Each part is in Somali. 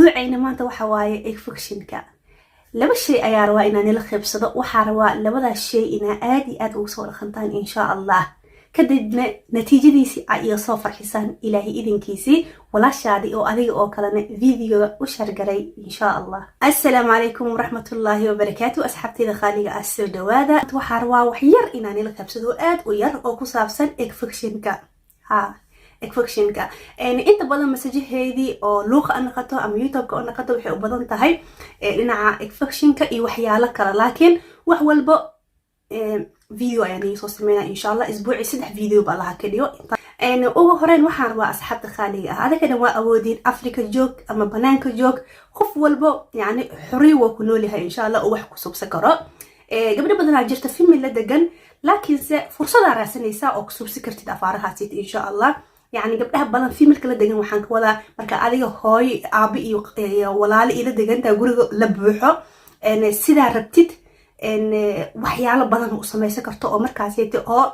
ducayna maanta waxa waaye infectionka laba shay ayaa rabaa inaan ila qaybsado waxaa rabaa labadaas shay inaa aad iyo aad ugu soo dhaqantaan insha Allah kadibna natiijadiisii ay iga soo farxisaan ilaahay idinkiisii walaashaadii oo adiga oo kalena videoga u shargaray insha Allah. Assalaamu calaykum waraxmatullaahi wabarakaatuh. asxaabtayda qaaliga ah soo dhawaada. waxaa rabaa wax yar inaan ila qaybsado aad u yar oo ku saabsan infectionka. infectionka inta badan masajaheedii oo luuqa aan naqato ama youtube-ka oo naqato waxay u badan tahay dhinaca infectionka iyo waxyaalo kale, laakiin wax walba video ayaan idiin soo sameynaa insha Allah. isbuuci 3 video baa laha ka dhigo. ugu horeyn waxaan rabaa asxaabta qaaliga ah adagana waa awoodin Afrika joog ama banaanka joog qof walba yani xorriyo waa ku nool yahay insha Allah oo wax ku subsan karo. gabdho badan jirta family la degan laakiinse fursad aad raasanaysaa oo ku subsan kartid afaarahaasi insha Allah. يعني gabdhaha badan female kala degan waxaan ka wadaa marka adiga hooy aabi iyo walaalo ila degantaa guriga la buuxo sida rabtid waxyaalo badan u samaysan karto oo markaasiyada oo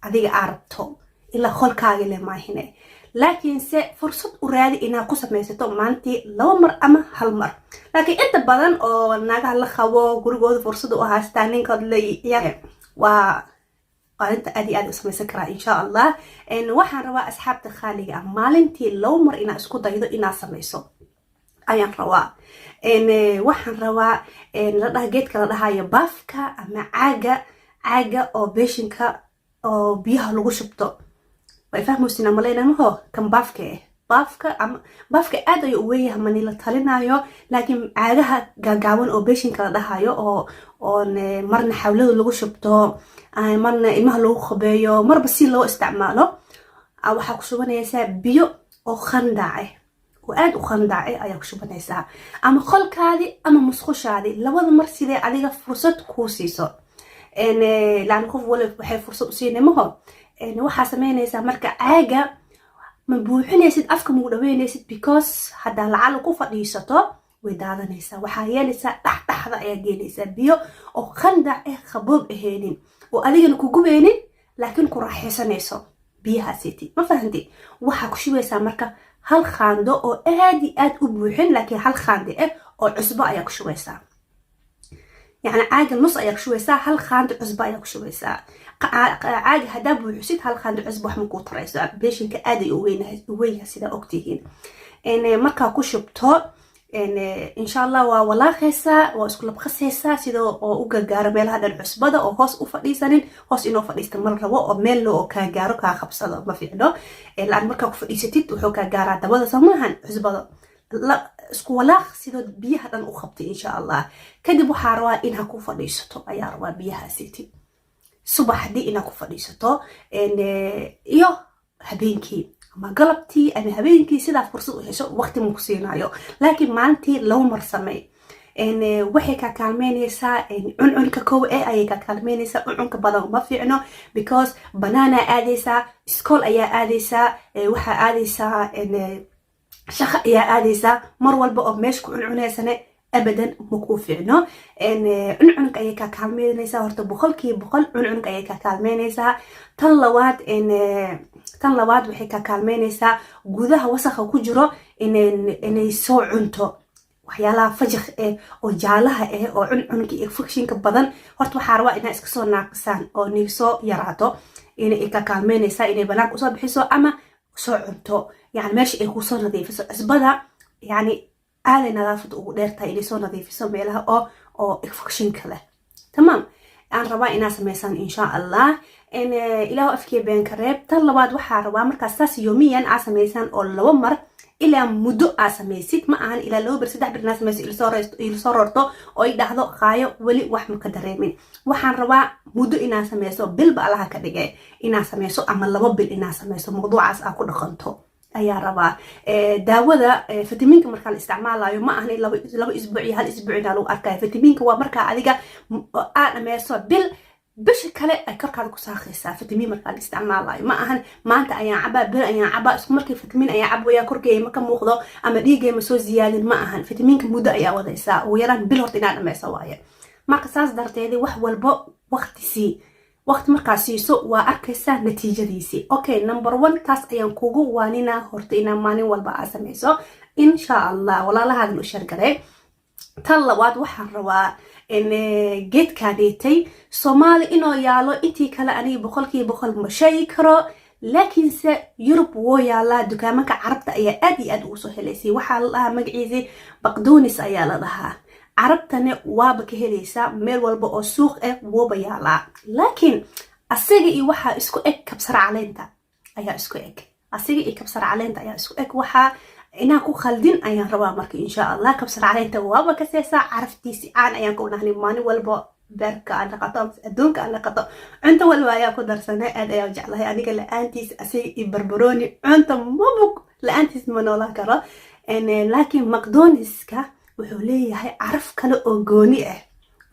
adiga aad rabto ila qolkaaga le maahine, laakiin se fursad u raadi inaad ku samaysato maalintii 2 mar ama 1 mar. laakiin inta badan oo naagaha la qabo gurigooda fursad u haystaan ninkood leeyahay waa قارنت أدي أدي اسمه سكرة إن شاء الله. إن واحد رواء أصحاب تخالي مالنتي لو مر إن أسكت ضيض إن أسميسو أيان رواء إن واحد رواء إن رده جيت كلا هاي بافكا أما عاجة أو بيشنكا أو بيها لغو شبطو ويفهموا سينا مالينا مهو كم بافكا أدو يقويها مني لطالينايو لكن عاجها جاجاون أو بيشنكا لهايو أو مرنا حوله لغو شبطو marna ilmaha lagu qabeeyo marba si loo isticmaalo waxa ku shubanaysaa biyo oo khandaace oo aad u khandaace ayaa ku shubanaysaa ama qolkaadi ama musqushaadi labada mar sidee adiga fursad ku siiso laan qof waliba waxay fursad u siinaymaho waxa sameynaysaa marka caaga ma buuxinaysid afka ma dhaweynaysid because hadda lacal ku fadhiisato way daadanaysaa waxaa yeelaysaa dhaxda ayaa gelinaysaa biyo oo khandaac qaboob aheenin oo adigana ku gubeynin laakiin ku raaxaysanayso biyahaasiti ma fahanti. waxa ku shubaysaa marka hal khaando oo aad u buuxin laakiin hal khaande oo cusbo ayaa ku shubaysaa, يعني عاج النص أياك شوي ساعة هل خاند عزبة أياك شوي ساعة عاج هداب وحسيت هل خاند عزبة حمل كوت رئيس بيش إنك أدي وينها سيدا أكتيهين إن مركا كشبتو إن شاء الله ولا خيسا واسكول بخسيسا سيدا أوجا جار ميل هذا العزبة ده وهوس أفريسانين هوس إنه فريست مرة وميل لو كجارو كخبصة ما في عنده لأن مركا كفريستيت وحوكا جار ده وده سماهن عزبة لا اسكولاخ سيدو بيها دان أخبتي إن شاء الله. كدب وحاروا إنها كوفريستو أياروا بيها سيتي صباح دي إنها كوفريستو إن يو هبينكي ما قلبتي أنا هبينكي سيدا فرصة وحشو وقت مكسينايو لكن مانتي لو مرسمي إن وحي كالمينيسا إن عنعنك كو أي كالمينيسا عنعنك بدن ما في عنو because بنانا آديسا سكول أيا آديسا وحا آديسا إن شخص يا آديسا مر والبا أو ماشكو عنعنيسانه أبدا مكو فيعنو إن عنعنك أيكا كالمينيسا هورتو بخلكي بخل عنعنك أيكا كالمينيسا tan labaad waxay ka kaalmeynaysaa gudaha wasakha ku jiro inay soo cunto waxyaalaha fajikh oo jaalaha oo cuncunka infectionka badan horta waxaa rabaa inaa iska soo naaqisaan oo niga soo yaraato inay ka kaalmeynaysaa inay banaanka usoo bixiso ama soo cunto يعني ماشي إيه كوسو نظيفة أسبدا يعني آلي نظافة وديرتا إلي سو نظيفة ميلها أو إكفكشن كله تمام. أنا ربا إناس ميسان إن شاء الله إن إله أفكي بين كريب طلبات وحا ربا مركز تاس يوميا عاسا ميسان أو لو مر إلى مدو عاسا ميسيت معان إلى لو برسيدح برناس ميسي إلي صورتو أو يدحضو خايو ولي وحمل كدريمين وحان ربا مدو إناس ميسو بالبا لها كدقاي إناس ميسو أما لو بالإناس ميسو موضوع عاسا أكو دخنتو ayaa rabaa daawada fitamiinka marka la isticmaalayo ma ahan laba isbuuci hal isbuucina lagu arkayo fitamiinka waa marka adiga aad dhameeso bish kale ay karkaad ku saaqaysaa fitamiin marka la isticmaalayo ma ahan maanta ayaan cabaa bil ayaan cabaa isku markii fitamiin ayaa cabaya korkeey ma ka muuqdo ama dhiigay ma soo ziyaadin ma ahan fitamiinka muddo ayaa wadaysaa oo yaraan bil horta inaad dhameeso waaye marka saas darteed wax walba waqti si waqti markaa siiso waa arkaysaa natiijadiisii. Okay, number 1 taas ayaan kugu waaninaa horta inaa maalin walba aa samayso insha allah. walaalahaagan u shargaray. tan labaad waxaan rabaa in geedkaadheetay Soomaali inoo yaalo intii kale aniga 100% ma sheegi karo, laakiinse Yurub wuu yaalaa. dukaamanka carabta ayaa aad iyo aad ugu soo helaysay. waxaa la dhahaa magaciisa baqdoonis ayaa la dhahaa. carabtana waaba ka helaysaa meel walba oo suuq ah wooba yaalaa. laakiin asiga iyo waxaa isku eg kabsar caleenta ayaa isku eg. asiga iyo kabsar caleenta ayaa isku eg. waxaa inaan ku khaldin ayaan rabaa marka insha allah. kabsar caleenta waaba ka seesaa caraftiisi aan ayaan ku dhahnay maalin walba beerka aan dhaqato adduunka aan dhaqato cunto walba ayaa ku darsanay. aad ayaan jeclahay aniga la'aantiis asiga iyo barbarooni cunto mabug la'aantiis ma noolaan karo. laakiin maqdooniska wuxuu leeyahay caraf kale oo gooni ah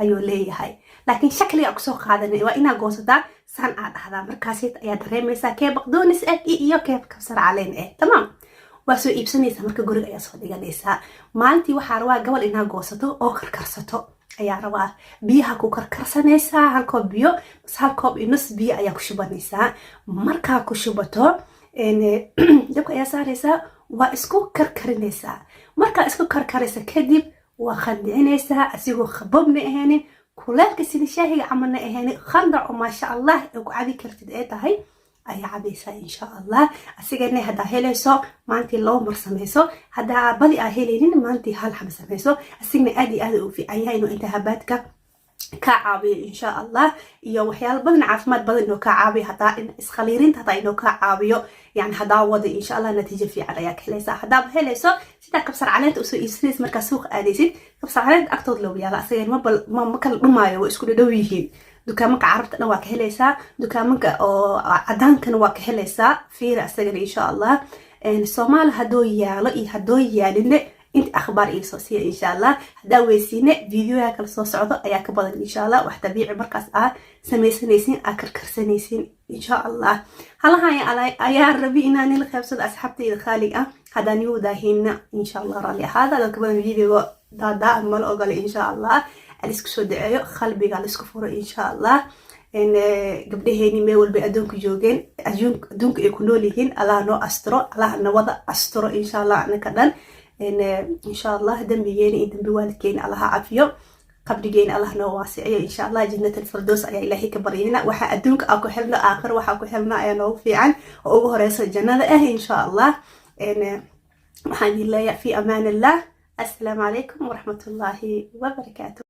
ayuu leeyahay. laakiin shakliga kusoo qaadanay waa inaa goosataa san aad dhahdaa. markaasita ayaa dareemaysaa kee baqdoonis ah iyo kee kabsar caleen ah. tamaam, waa soo iibsanaysaa marka guriga ayaa soo dhiganaysaa. maalintii waxaa rabaa gabal inaa goosato oo karkarsato ayaa rabaa. biyaha ku karkarsanaysaa 1 koob biyo bas 1 koob iyo nus biyo ayaa ku shubanaysaa. markaa ku shubato dabka ayaa saaraysaa. waa isku karkarinaysaa. markaa isku karkaraysa kadib waa khandicinaysaa asigoo khababna ahaynin kuleelka sida shaahiga camalna ahaynin khandac oo maasha allah ku cabi kartid ee tahay ayaa cabaysaa insha allah. asigana haddaa helayso maalintii 2 mar samayso. haddaa badi aa helaynin maalintii 1 xaba samayso. asigna aad iyo aad u fiican yahay inuu iltihabaadka ka caabiyo insha allah. iyo waxyaalo badan caafimaad badan inuu ka caabiyo. hadaa iskhaliirinta hadaa inuu ka caabiyo. يعني هذا وضع إن شاء الله نتيجة في عليك هليسا. هذا بهليسو سيدا كبسر عليك وسو إيسريس مركز سوق آديسين كبسر عليك أكتر لو بيالا أصير ما مكان رماية وإسكول دويهين. دكامك عرفت أنا واك هليسا دكامك أو عدان كان واك هليسا في رأسك إن شاء الله. الصومال هدويا لقي هدويا لأن انت اخبار ايسوسيه ان شاء الله. هدا ويسينا فيديو كلا soo socdo ayaa ka badan insha Allah. wax tabiici markaas sameeysanaysiin karkarsanaysiin insha Allah. halaha ayaa rabi inaan la qaybsado asxaabtayda khaaliga hadaan yuudahina insha Allah. rali hada la kaban video dada mal ogal insha Allah. alisku soo daceeyo qalbiga alisku furo insha Allah. in gabdhaheeni meel walba adduunka joogeen adduunka ay ku nool yihiin Allah noo astro. Allah na wada astro insha Allah anaka dhan. إن شاء الله دنبيين إن دنبي والدكين الله عافية قبرجين الله نواسعيه إن شاء الله. جنة الفردوس يا إلهي كبرينا. وح أدونك أكو حلنا آخر وح أكو حلنا يا نوفي عن وأبوه رئيس الجنة إن شاء الله. إن محمد الله في أمان الله. السلام عليكم ورحمة الله وبركاته.